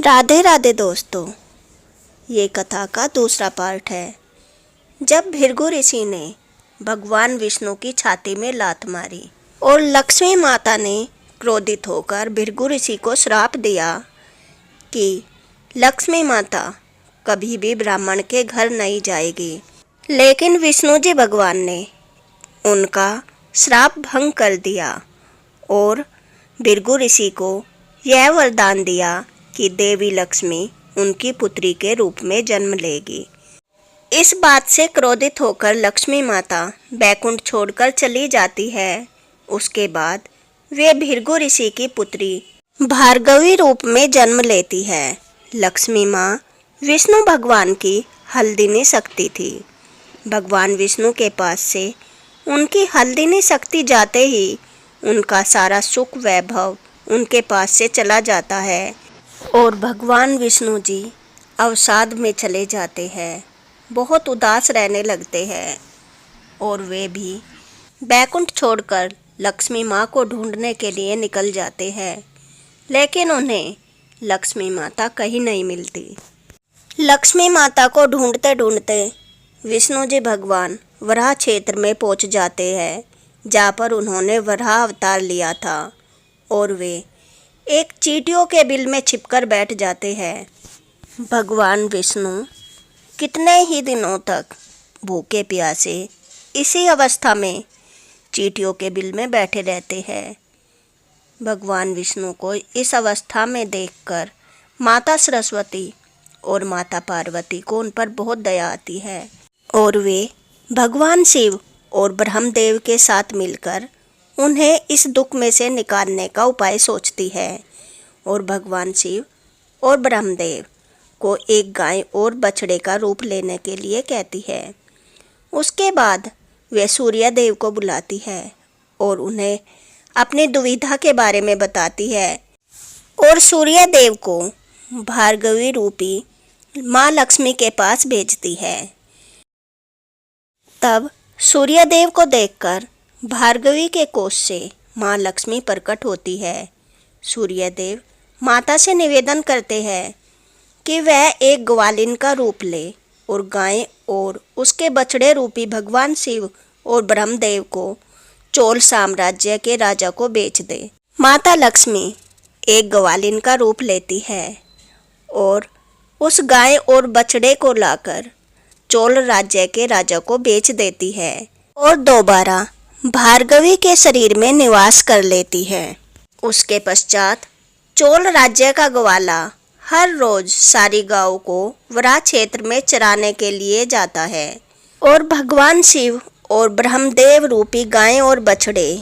राधे राधे दोस्तों, ये कथा का दूसरा पार्ट है। जब भृगु ऋषि ने भगवान विष्णु की छाती में लात मारी और लक्ष्मी माता ने क्रोधित होकर भृगु ऋषि को श्राप दिया कि लक्ष्मी माता कभी भी ब्राह्मण के घर नहीं जाएगी, लेकिन विष्णु जी भगवान ने उनका श्राप भंग कर दिया और भृगु ऋषि को यह वरदान दिया कि देवी लक्ष्मी उनकी पुत्री के रूप में जन्म लेगी। इस बात से क्रोधित होकर लक्ष्मी माता बैकुंठ छोड़कर चली जाती है। उसके बाद वे भृगु ऋषि की पुत्री भार्गवी रूप में जन्म लेती है। लक्ष्मी माँ विष्णु भगवान की हल्दिनी शक्ति थी। भगवान विष्णु के पास से उनकी हल्दिनी शक्ति जाते ही उनका सारा सुख वैभव उनके पास से चला जाता है और भगवान विष्णु जी अवसाद में चले जाते हैं, बहुत उदास रहने लगते हैं और वे भी बैकुंठ छोड़कर लक्ष्मी माँ को ढूंढने के लिए निकल जाते हैं, लेकिन उन्हें लक्ष्मी माता कहीं नहीं मिलती। लक्ष्मी माता को ढूंढते ढूंढते विष्णु जी भगवान वराह क्षेत्र में पहुँच जाते हैं, जहाँ पर उन्होंने वराह अवतार लिया था और वे एक चींटियों के बिल में छिपकर बैठ जाते हैं। भगवान विष्णु कितने ही दिनों तक भूखे प्यासे इसी अवस्था में चींटियों के बिल में बैठे रहते हैं। भगवान विष्णु को इस अवस्था में देखकर माता सरस्वती और माता पार्वती को उन पर बहुत दया आती है और वे भगवान शिव और ब्रह्मदेव के साथ मिलकर उन्हें इस दुख में से निकालने का उपाय सोचती है और भगवान शिव और ब्रह्मदेव को एक गाय और बछड़े का रूप लेने के लिए कहती है। उसके बाद वे सूर्य देव को बुलाती है और उन्हें अपनी दुविधा के बारे में बताती है और सूर्य देव को भार्गवी रूपी माँ लक्ष्मी के पास भेजती है। तब सूर्य देव को देखकर भार्गवी के कोष से माँ लक्ष्मी प्रकट होती है। सूर्य देव माता से निवेदन करते हैं कि वह एक ग्वालिन का रूप ले और गाय और उसके बछड़े रूपी भगवान शिव और ब्रह्मदेव को चोल साम्राज्य के राजा को बेच दे। माता लक्ष्मी एक ग्वालिन का रूप लेती है और उस गाय और बछड़े को लाकर चोल राज्य के राजा को बेच देती है और दोबारा भार्गवी के शरीर में निवास कर लेती है। उसके पश्चात चोल राज्य का ग्वाला हर रोज सारी गायों को वराह क्षेत्र में चराने के लिए जाता है और भगवान शिव और ब्रह्मदेव रूपी गायें और बछड़े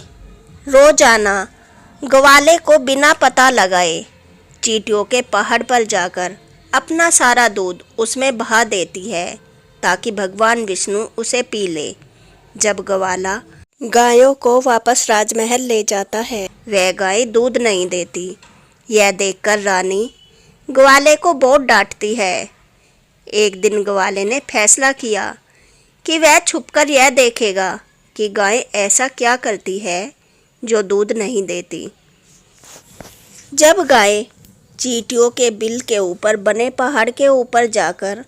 रोजाना ग्वाले को बिना पता लगाए चींटियों के पहाड़ पर जाकर अपना सारा दूध उसमें बहा देती है ताकि भगवान विष्णु उसे पी ले। जब ग्वाला गायों को वापस राजमहल ले जाता है, वह गाय दूध नहीं देती। यह देखकर रानी ग्वाले को बहुत डांटती है। एक दिन ग्वाले ने फैसला किया कि वह छुपकर यह देखेगा कि गाय ऐसा क्या करती है जो दूध नहीं देती। जब गाय चींटियों के बिल के ऊपर बने पहाड़ के ऊपर जाकर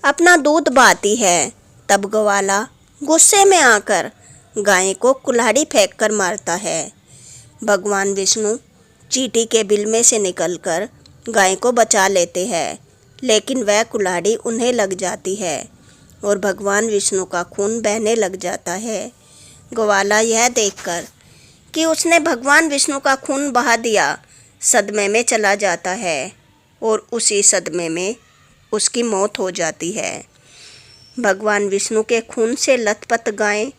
अपना दूध बहाती है, तब ग्वाला गुस्से में आकर गाय को कुल्हाड़ी फेंककर मारता है। भगवान विष्णु चींटी के बिल में से निकलकर गाय को बचा लेते हैं, लेकिन वह कुल्हाड़ी उन्हें लग जाती है और भगवान विष्णु का खून बहने लग जाता है। ग्वाला यह देखकर कि उसने भगवान विष्णु का खून बहा दिया, सदमे में चला जाता है और उसी सदमे में उसकी मौत हो जाती है। भगवान विष्णु के खून से लथपथ गाय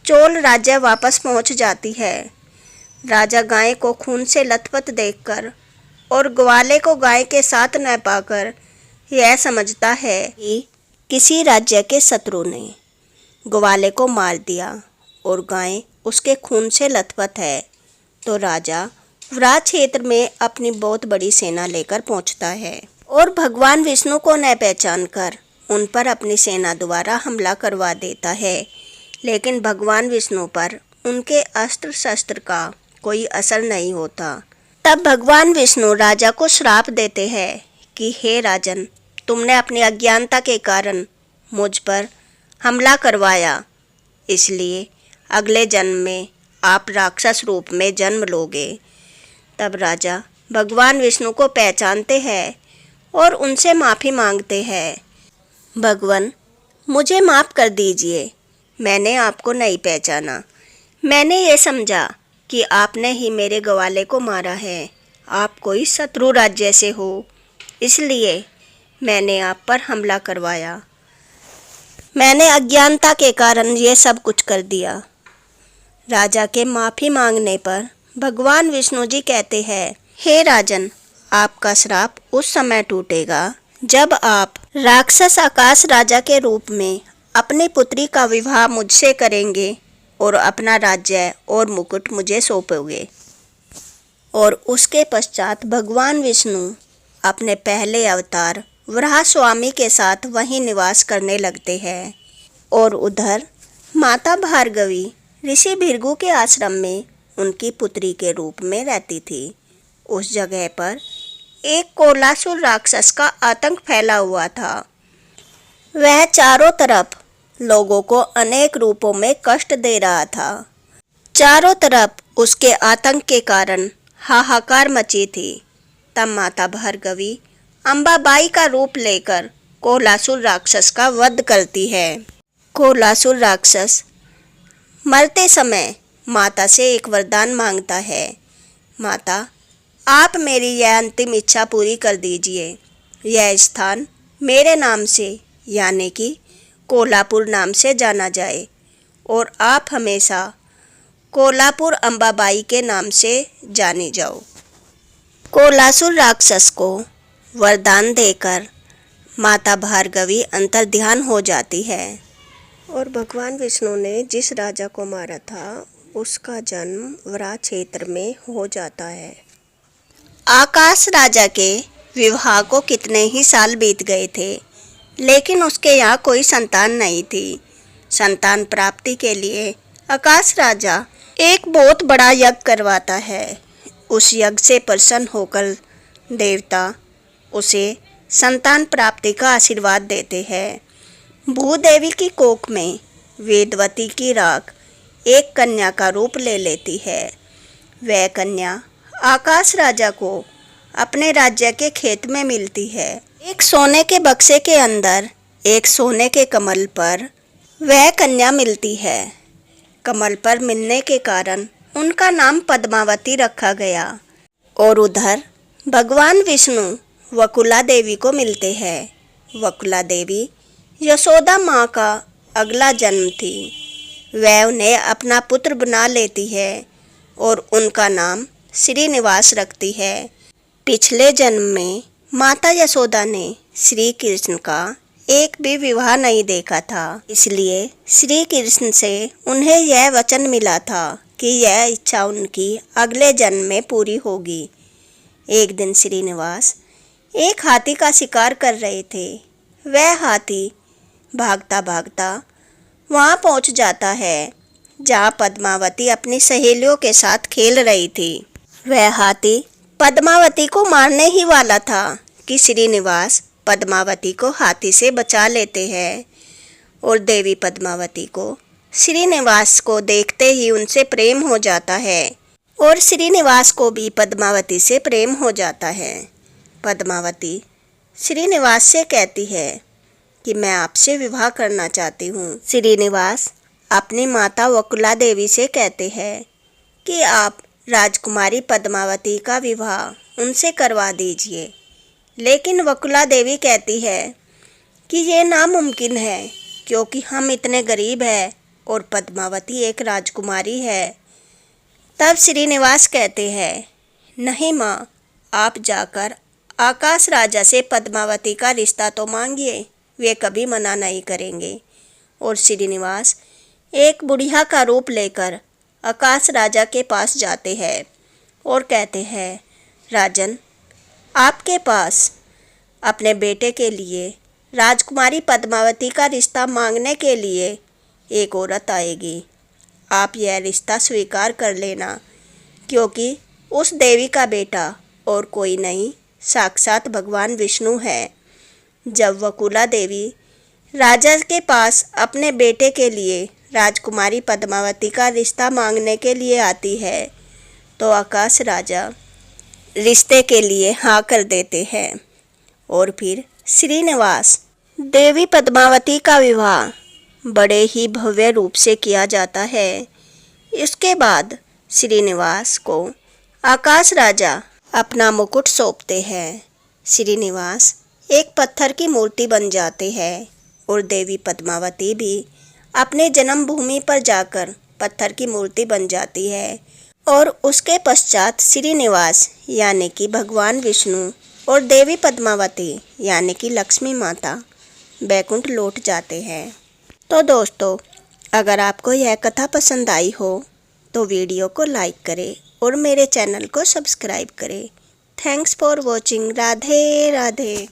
चोल राज्य वापस पहुंच जाती है। राजा गाय को खून से लथपथ देखकर और ग्वाले को गाय के साथ न पाकर यह समझता है कि किसी राज्य के शत्रु ने ग्वाले को मार दिया और गाय उसके खून से लथपथ है, तो राजा वराह क्षेत्र में अपनी बहुत बड़ी सेना लेकर पहुंचता है और भगवान विष्णु को न पहचान कर उन पर अपनी सेना द्वारा हमला करवा देता है, लेकिन भगवान विष्णु पर उनके अस्त्र शस्त्र का कोई असर नहीं होता। तब भगवान विष्णु राजा को श्राप देते हैं कि हे राजन, तुमने अपनी अज्ञानता के कारण मुझ पर हमला करवाया, इसलिए अगले जन्म में आप राक्षस रूप में जन्म लोगे। तब राजा भगवान विष्णु को पहचानते हैं और उनसे माफ़ी मांगते हैं। भगवान, मुझे माफ़ कर दीजिए, मैंने आपको नहीं पहचाना। मैंने ये समझा कि आपने ही मेरे ग्वाले को मारा है। आप कोई शत्रु राज्य से हो, इसलिए मैंने आप पर हमला करवाया। मैंने अज्ञानता के कारण ये सब कुछ कर दिया। राजा के माफ़ी मांगने पर भगवान विष्णु जी कहते हैं, हे राजन, आपका श्राप उस समय टूटेगा जब आप राक्षस आकाश राजा के रूप में अपनी पुत्री का विवाह मुझसे करेंगे और अपना राज्य और मुकुट मुझे सौंपोगे। और उसके पश्चात भगवान विष्णु अपने पहले अवतार वराह स्वामी के साथ वहीं निवास करने लगते हैं। और उधर माता भार्गवी ऋषि भृगु के आश्रम में उनकी पुत्री के रूप में रहती थी। उस जगह पर एक कोलासुर राक्षस का आतंक फैला हुआ था। वह चारों तरफ लोगों को अनेक रूपों में कष्ट दे रहा था। चारों तरफ उसके आतंक के कारण हाहाकार मची थी। तब माता भार्गवी अंबाबाई का रूप लेकर कोलासुर राक्षस का वध करती है। कोलासुर राक्षस मरते समय माता से एक वरदान मांगता है, माता, आप मेरी यह अंतिम इच्छा पूरी कर दीजिए। यह स्थान मेरे नाम से यानी कि कोल्हापुर नाम से जाना जाए और आप हमेशा कोल्हापुर अंबाबाई के नाम से जानी जाओ। कोलासुर राक्षस को वरदान देकर माता भार्गवी अंतर्ध्यान हो जाती है और भगवान विष्णु ने जिस राजा को मारा था उसका जन्म वराह क्षेत्र में हो जाता है। आकाश राजा के विवाह को कितने ही साल बीत गए थे, लेकिन उसके यहाँ कोई संतान नहीं थी। संतान प्राप्ति के लिए आकाश राजा एक बहुत बड़ा यज्ञ करवाता है। उस यज्ञ से प्रसन्न होकर देवता उसे संतान प्राप्ति का आशीर्वाद देते हैं। भूदेवी की कोख में वेदवती की राख एक कन्या का रूप ले लेती है। वह कन्या आकाश राजा को अपने राज्य के खेत में मिलती है। एक सोने के बक्से के अंदर एक सोने के कमल पर वह कन्या मिलती है। कमल पर मिलने के कारण उनका नाम पद्मावती रखा गया। और उधर भगवान विष्णु वकुला देवी को मिलते हैं। वकुला देवी यशोदा माँ का अगला जन्म थी। वह उन्हें अपना पुत्र बना लेती है और उनका नाम श्रीनिवास रखती है। पिछले जन्म में माता यशोदा ने श्री कृष्ण का एक भी विवाह नहीं देखा था, इसलिए श्री कृष्ण से उन्हें यह वचन मिला था कि यह इच्छा उनकी अगले जन्म में पूरी होगी। एक दिन श्रीनिवास एक हाथी का शिकार कर रहे थे। वह हाथी भागता भागता वहाँ पहुँच जाता है जहाँ पद्मावती अपनी सहेलियों के साथ खेल रही थी। वह हाथी पद्मावती को मारने ही वाला था कि श्रीनिवास पद्मावती को हाथी से बचा लेते हैं और देवी पद्मावती को श्रीनिवास को देखते ही उनसे प्रेम हो जाता है और श्रीनिवास को भी पद्मावती से प्रेम हो जाता है। पद्मावती श्रीनिवास से कहती है कि मैं आपसे विवाह करना चाहती हूँ। श्रीनिवास अपनी माता वकुला देवी से कहते हैं कि आप राजकुमारी पद्मावती का विवाह उनसे करवा दीजिए। लेकिन वकुला देवी कहती है कि ये नामुमकिन है क्योंकि हम इतने गरीब हैं और पद्मावती एक राजकुमारी है। तब श्रीनिवास कहते हैं, नहीं माँ, आप जाकर आकाश राजा से पद्मावती का रिश्ता तो मांगिए, वे कभी मना नहीं करेंगे। और श्रीनिवास एक बुढ़िया का रूप लेकर आकाश राजा के पास जाते हैं और कहते हैं, राजन, आपके पास अपने बेटे के लिए राजकुमारी पद्मावती का रिश्ता मांगने के लिए एक औरत आएगी। आप यह रिश्ता स्वीकार कर लेना क्योंकि उस देवी का बेटा और कोई नहीं, साक्षात भगवान विष्णु है। जब वकुला देवी राजा के पास अपने बेटे के लिए राजकुमारी पद्मावती का रिश्ता मांगने के लिए आती है तो आकाश राजा रिश्ते के लिए हाँ कर देते हैं और फिर श्रीनिवास देवी पद्मावती का विवाह बड़े ही भव्य रूप से किया जाता है। इसके बाद श्रीनिवास को आकाश राजा अपना मुकुट सौंपते हैं। श्रीनिवास एक पत्थर की मूर्ति बन जाते हैं और देवी पद्मावती भी अपने जन्मभूमि पर जाकर पत्थर की मूर्ति बन जाती है और उसके पश्चात श्रीनिवास यानी कि भगवान विष्णु और देवी पद्मावती यानी कि लक्ष्मी माता बैकुंठ लौट जाते हैं। तो दोस्तों, अगर आपको यह कथा पसंद आई हो तो वीडियो को लाइक करें और मेरे चैनल को सब्सक्राइब करें। Thanks for watching. Radhe Radhe.